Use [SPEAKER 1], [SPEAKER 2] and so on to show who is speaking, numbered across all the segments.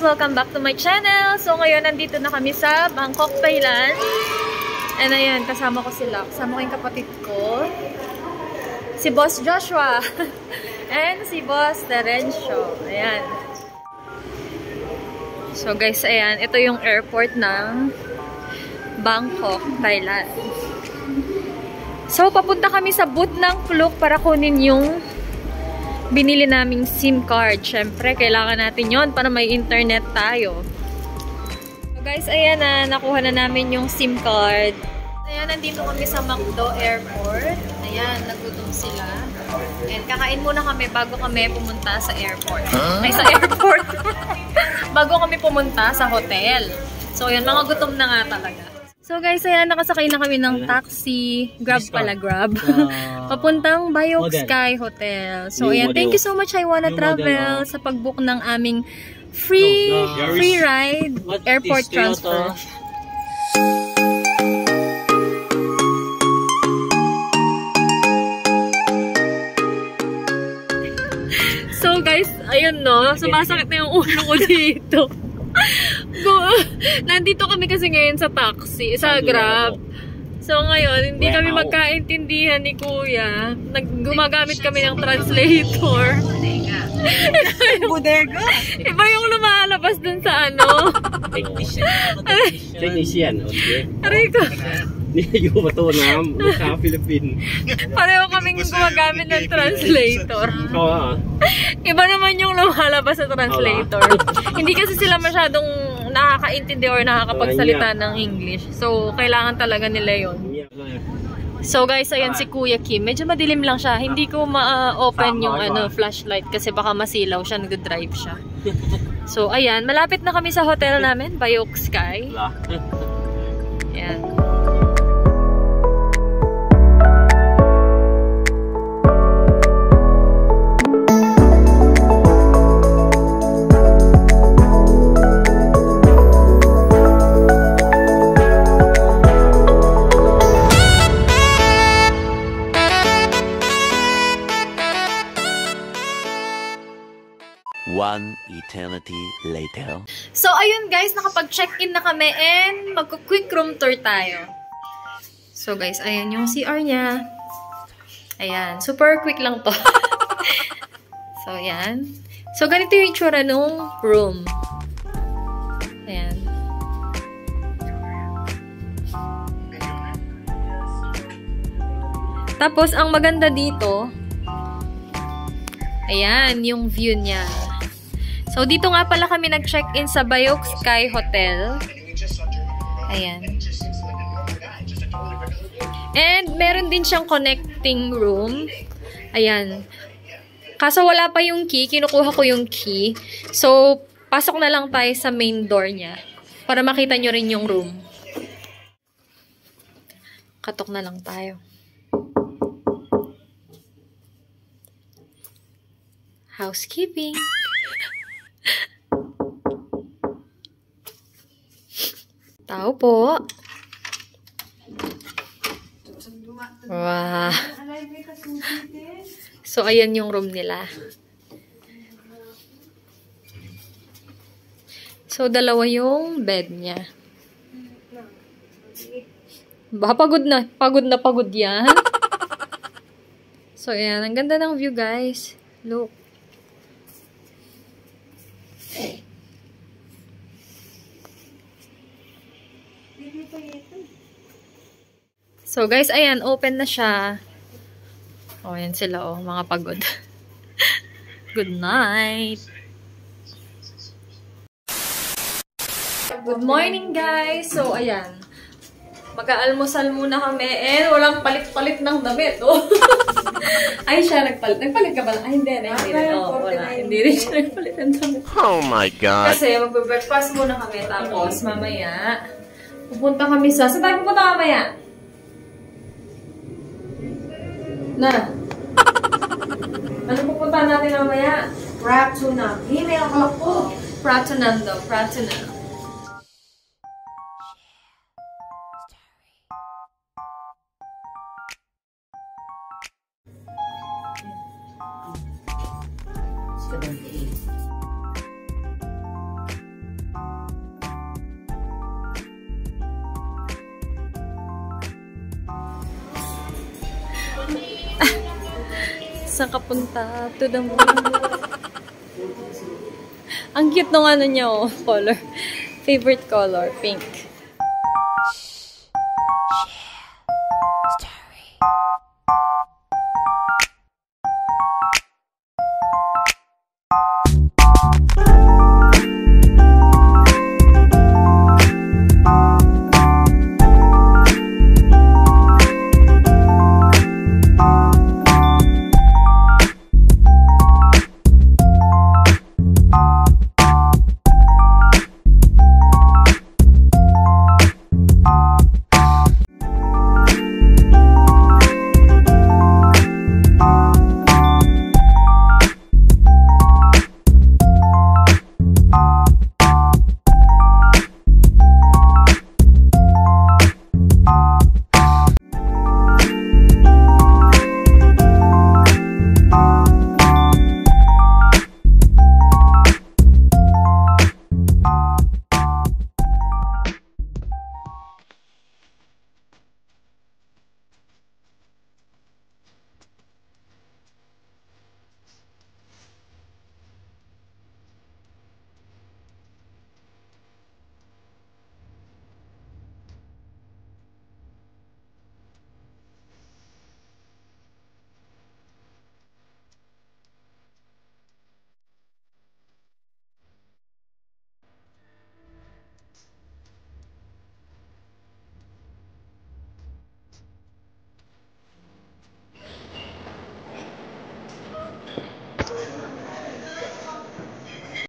[SPEAKER 1] guys! Welcome back to my channel! So ngayon, nandito na kami sa Bangkok, Thailand. And ayan, kasama ko sila. Kasama ko yung kapatid ko. Si Boss Joshua. And si Boss Terencio. Ayan. So guys, ayan. Ito yung airport ng Bangkok, Thailand. So, papunta kami sa booth ng Klook para kunin yung binili naming SIM card. Siyempre, kailangan natin yon para may internet tayo. So guys, ayan na. Nakuha na namin yung SIM card. Ayan, nandito kami sa McDo Airport. Ayan, nagutom sila. And kakain muna kami bago kami pumunta sa airport. Ay, sa airport. Bago kami pumunta sa hotel. So, ayan, mga gutom na nga talaga. So guys, ayan, nakasakay na kami ng taxi. Grab pala, Grab. Papuntang Bayok Sky Hotel. So ayan, thank you so much, I Wanna Travel, sa pag-book ng aming free ride, airport transfer. So guys, ayun no, sumasakit na yung ulo ko dito. Nandito kami kasi ngayon sa taxi, sa Grab. So ngayon, hindi kami magkaintindihan ni Kuya. Gumagamit kami ng translator.
[SPEAKER 2] Bodega.
[SPEAKER 1] Iba yung lumalabas dun sa ano.
[SPEAKER 3] Technician, okay.
[SPEAKER 1] Aray ko.
[SPEAKER 3] Hindi ko matunam, naka-Philippine.
[SPEAKER 1] Pareho kaming gumagamit ng translator. Iba naman yung lumalabas sa translator. Hindi kasi sila masyadong nakakaintindi or nakakapagsalita ng English. So, kailangan talaga nila yon. So guys, ayan si Kuya Kim. Medyo madilim lang siya. Hindi ko ma-open yung flashlight kasi baka masilaw siya, nag-drive siya. So, ayan. Malapit na kami sa hotel namin, Bayok Sky. Ayan.
[SPEAKER 4] One eternity later.
[SPEAKER 1] So, ayun guys, nakapag-check-in na kami and magku-quick room tour tayo. So guys, ayan yung CR niya. Ayan, super quick lang to. So, ayan. So, ganito yung itsura nung room. Ayan. Tapos, ang maganda dito, ayan, yung view niya. So, dito nga pala kami nag-check-in sa Bayok Sky Hotel. Ayan. And, meron din siyang connecting room. Ayan. Kaso wala pa yung key. Kinukuha ko yung key. So, pasok na lang tayo sa main door niya. Para makita nyo rin yung room. Katok na lang tayo. Housekeeping. Tao po. Wow. So, ayan yung room nila. So, dalawa yung bed niya. Ba, pagod na. Pagod yan. So, ayan. Ang ganda ng view, guys. Look. So guys, ayan, open na siya. Oh, ayan sila, oh, mga pagod. Good night. Good morning, guys. So, ayan. Mag-aalmusal muna kami and walang palit-palit ng damit, oh. Ay, siya nagpalit. Nagpalit ka ba? Ay, hindi. Hindi rin. Oh, wala. Hindi rin siya nagpalit ng damit.
[SPEAKER 4] Oh my God.
[SPEAKER 1] Kasi mag-breakfast muna kami. Tapos, mamaya, pupunta kami sa... Saan tayo pupunta mamaya? Na. Ano pupunta natin mamaya? Pratunam. Email ako. Pratunam daw. Pratunam. Saan ka punta? To the moon. Ang cute nung ano niya, oh, color. Favorite color, pink.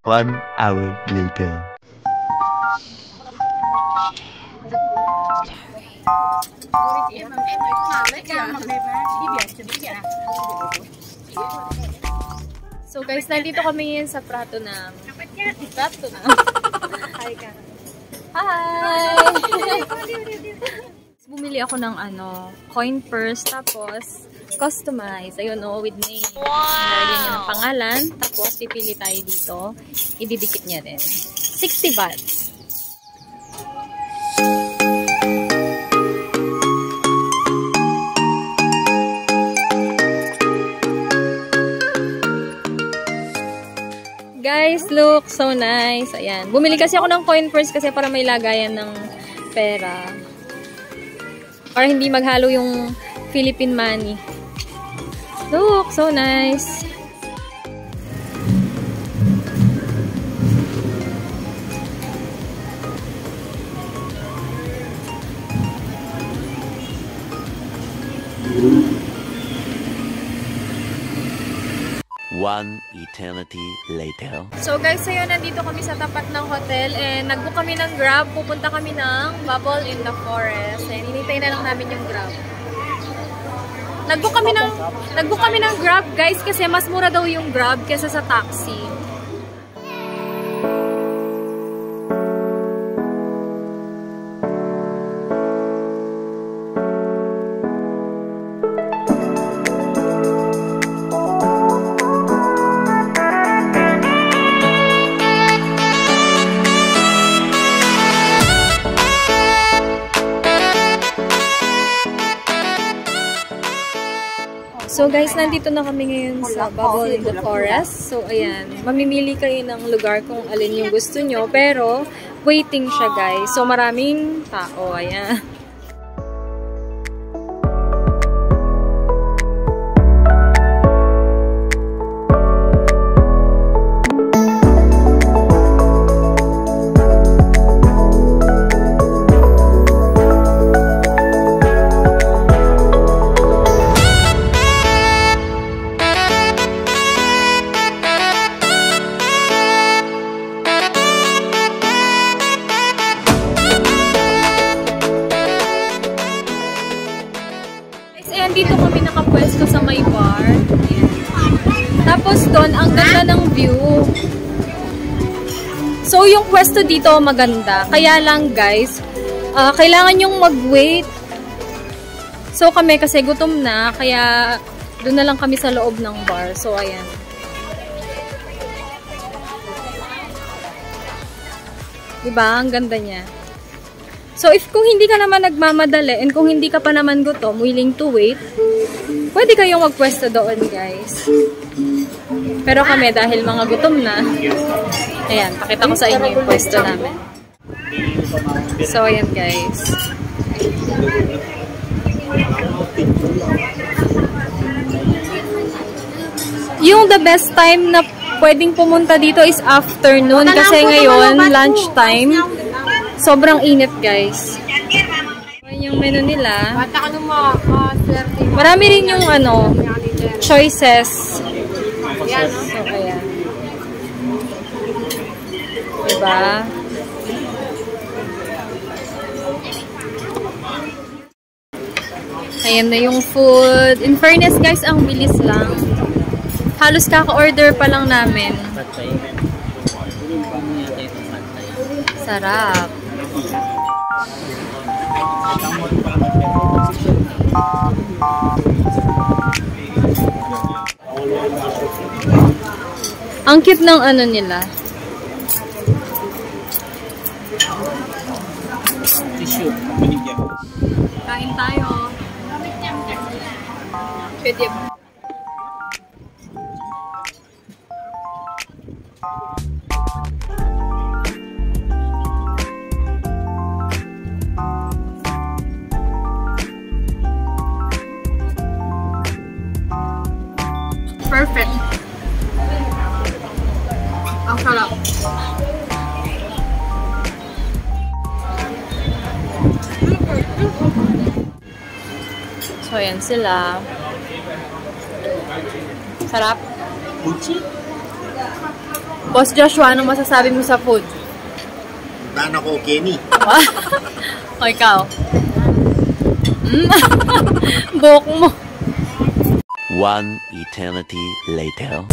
[SPEAKER 4] One hour later.
[SPEAKER 1] So guys, nandito kami ngayon sa Prato na. Hi ka. Hi! Bumili ako ng coin purse, tapos customize. Ayun, with name. Nalagyan niya ng pangalan, tapos pipili tayo dito. Ididikit niya din. 60 baht. Guys, look, so nice. Ayan. Bumili kasi ako ng coin purse kasi para may lagayan ng pera. Para hindi maghalo yung Philippine money. Look, so nice.
[SPEAKER 4] One eternity later.
[SPEAKER 1] So guys, ayun, nandito kami sa tapat ng hotel and nag-book kami ng Grab. Pupunta kami ng Bubble in the Forest. And hinintay na lang namin yung Grab. Nag-book kami ng Grab, guys, kasi mas mura daw yung Grab kaysa sa taxi. So guys, nandito na kami ngayon sa Bubble in the Forest. So ayan, mamimili kayo ng lugar kung alin yung gusto nyo. Pero waiting siya guys. So maraming tao. Ayan. Dito kami nakapwesto sa may bar. Ayan. Tapos doon, ang ganda ng view. So, yung pwesto dito maganda. Kaya lang guys, kailangan yung mag-wait. So, kami kasi gutom na, kaya doon na lang kami sa loob ng bar. So, ayan. Diba? Ang ganda niya. So, if kung hindi ka naman nagmamadali and kung hindi ka pa naman gutom, willing to wait, pwede kayong magpwesto doon, guys. Pero kami, dahil mga gutom na, ayan, pakita ko sa inyo yung pwesto namin. So, ayan, guys. Yung the best time na pwedeng pumunta dito is afternoon kasi ngayon, lunchtime. Sobrang init, guys. Ayan yung menu nila. Marami rin yung choices. So, ayan. Diba? Ayan na yung food. In fairness, guys, ang bilis lang. Halos kaka-order pa lang namin. Sarap. Ang cute ng ano nila. Kain tayo. Pwede ba? Perfect. Ang sarap. So, ayan sila. Sarap. Boss Joshua, anong masasabi mo sa food?
[SPEAKER 3] Daan ako, Kenny.
[SPEAKER 1] O, ikaw. Buhok mo.
[SPEAKER 4] One eternity later.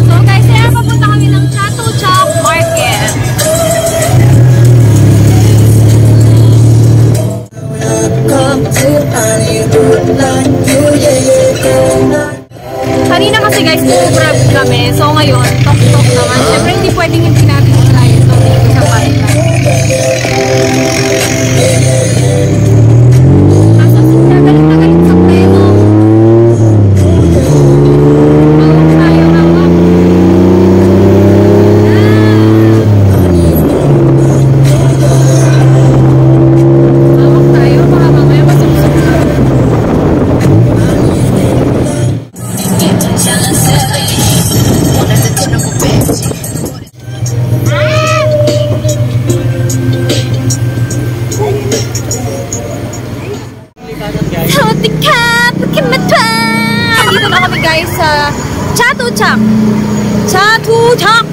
[SPEAKER 1] So guys, kaya papunta kami ng Chatuchak Market. Kanina kasi guys, grab kami. So ngayon, tok-tok naman. Siyempre hindi pwedeng hindi natin try. So dito sa Palitan. Dito na kami guys sa Chatuchak. Chatuchak!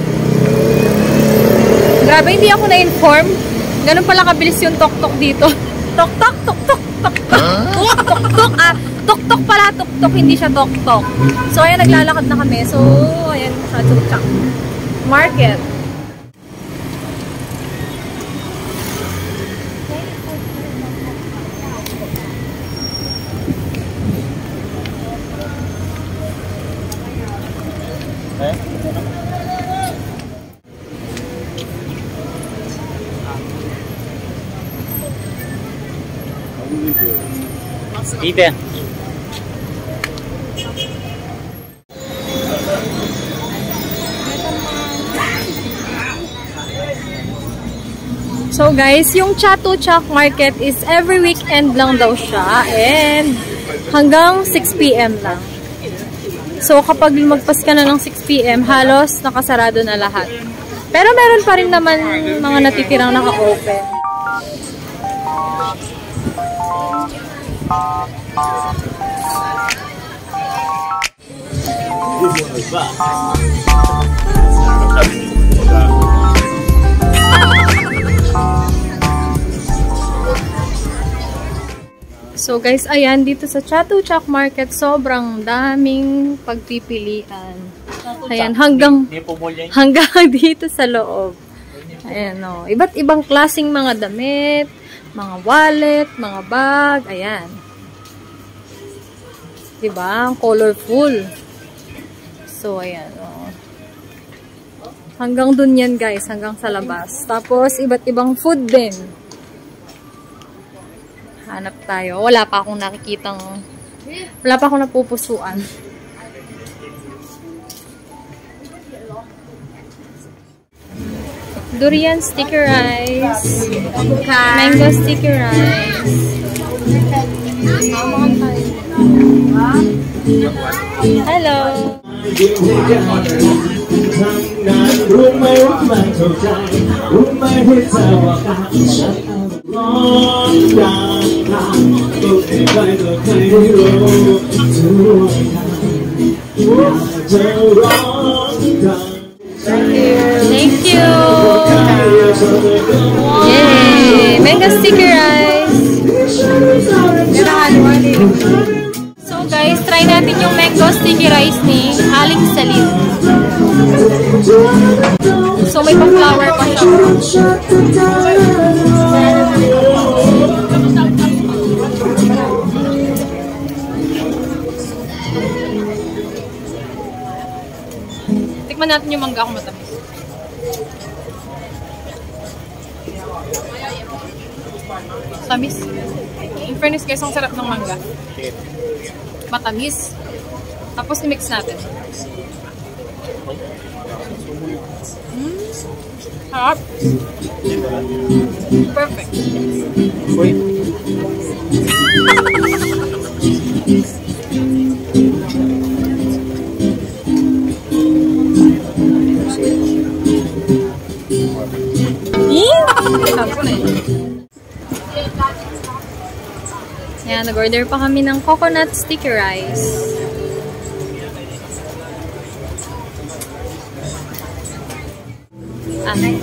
[SPEAKER 1] Grabe, hindi ako na-inform. Ganun pala kabilis yung tok-tok dito. Tok-tok, tok-tok, tok-tok. Tok-tok, tok-tok pala, tok-tok. Hindi siya tok-tok. So, ayan, naglalakad na kami. So, ayan, Chatuchak Market.
[SPEAKER 3] Dito.
[SPEAKER 1] So guys, yung Chatuchak Market is every weekend lang daw siya and hanggang 6 PM lang. So kapag lumagpas ka na ng 6 PM, halos nakasarado na lahat. Pero meron pa rin naman mga natitirang naka-open. So guys, ayan, dito sa Chatuchak Market, sobrang daming pagpipilian. Ayan, hanggang dito sa loob. Ayan, no. Iba't ibang klaseng mga damit, mga wallet, mga bag, ayan. Diba? Ang colorful. So, ayan, oh. Hanggang dun yan guys, hanggang sa labas. Tapos, iba't ibang food din. Hanap tayo. Wala pa akong napupusuan. Durian sticky rice. Mango sticky rice. Hello. Thank you. Yay! Mango sticky rice. So guys, try natin yung mango sticky rice ni Aling Celine. So may pa-flower pa siya. Tikman natin yung mangga kung matamis. Tamis. In fairness guys, ang sarap ng mangga. Matamis. Tapos i-mix natin. Harap. Perfect. Ayan, nag-order pa kami ng coconut sticky rice.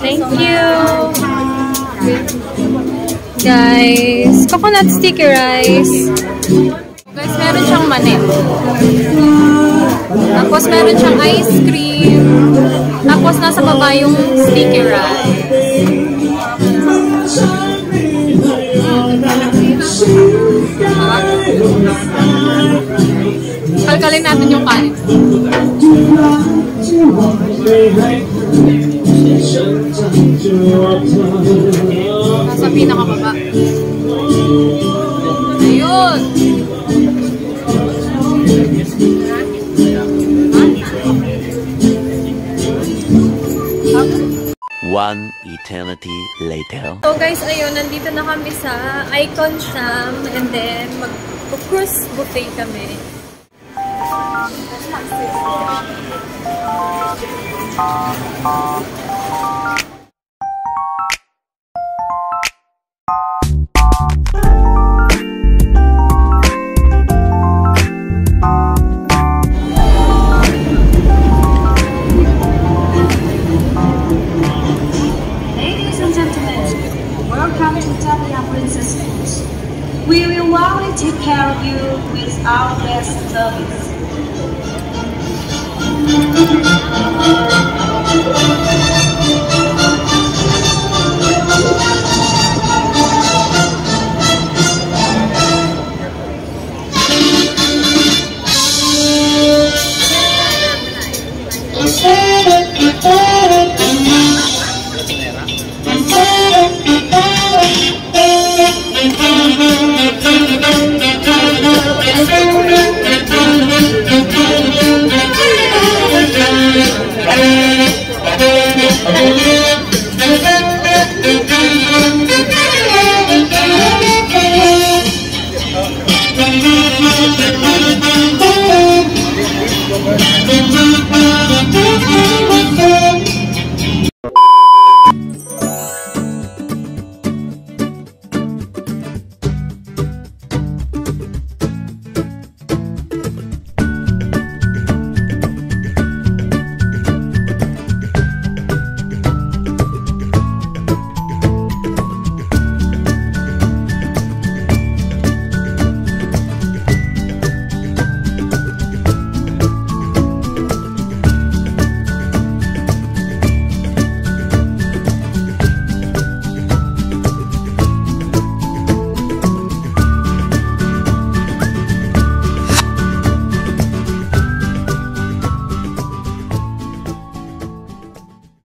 [SPEAKER 1] Thank you! Guys, coconut sticky rice. Guys, meron siyang mani. Tapos meron siyang ice cream. Tapos nasa baba yung sticky rice. Kalkalin natin yung kanin. Nasa pinakababa. Ayun!
[SPEAKER 4] One eternity later.
[SPEAKER 1] So guys, ayun, nandito na kami sa Icon Sham and then mag-cruise buffet kami.
[SPEAKER 2] We will always take care of you with our best service.